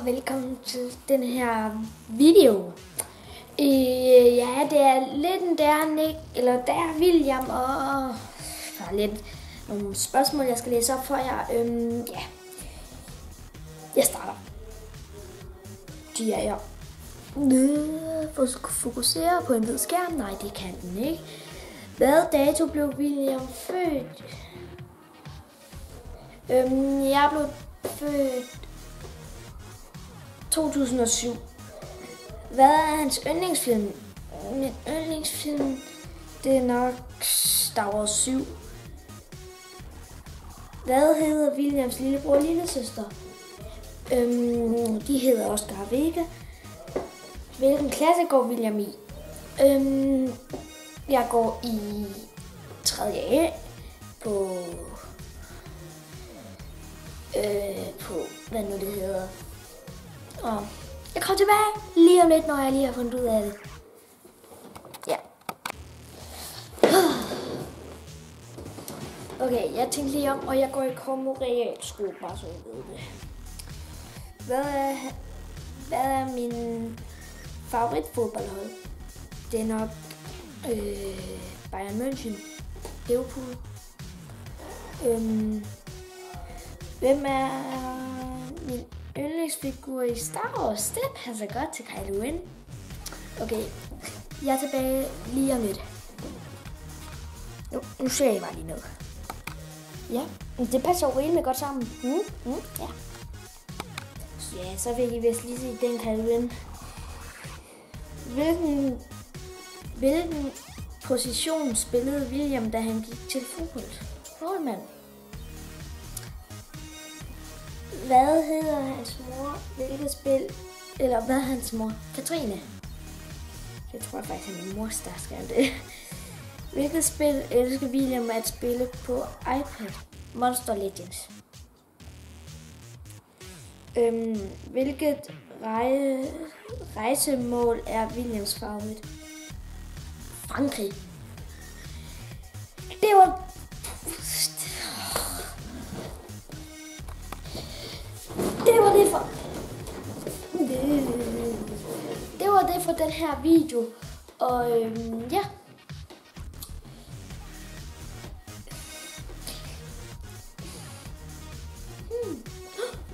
velkommen til den her video. Ja, det er lidt en der William, og der er lidt nogle spørgsmål, jeg skal læse op for jer. Ja, jeg starter. De er jeg. Fokusere på en hvid skærm? Nej, det kan den ikke. Hvad dato blev William født? Jeg blev født 2007. Hvad er hans yndlingsfilm? Min yndlingsfilm, det er nok Star Wars 7. Hvad hedder Williams lillebror og lillesøster? De hedder Oscar og Vega. Hvilken klasse går William i? Jeg går i 3. A på hvad nu det hedder. Og jeg kommer tilbage lige om lidt, når jeg lige har fundet ud af det. Ja. Okay, jeg tænkte lige om, og jeg går i Como Realskole, bare så jeg ved det. Hvad er min favoritfodboldhold? Det er nok Bayern München, Liverpool. Hvem er min yndlingsfigur i Star Wars? Det passer godt til Kylo Ren. Okay, jeg er tilbage lige om lidt. Nu ser jeg bare lige noget. Ja, det passer jo rimelig godt sammen. Ja. Ja, så fik I vist lige se den Kylo Ren. Hvilken position spillede William, da han gik til fodbold? Målmand. Hvad hedder hans mor? Hvilket spil? Eller hvad er hans mor? Katrine. Det tror jeg faktisk, at min mor skal det. Hvilket spil elsker William at spille på iPad? Monster Legends. Hvilket rejsemål er Williams favorit? Frankrig. Det var det for den her video. Og ja.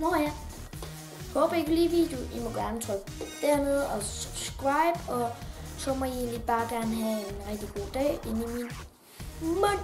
Nå ja. Håber I kan lide videoen. I må gerne trykke dernede og subscribe. Og så må I egentlig bare gerne have en rigtig god dag inde i min mund.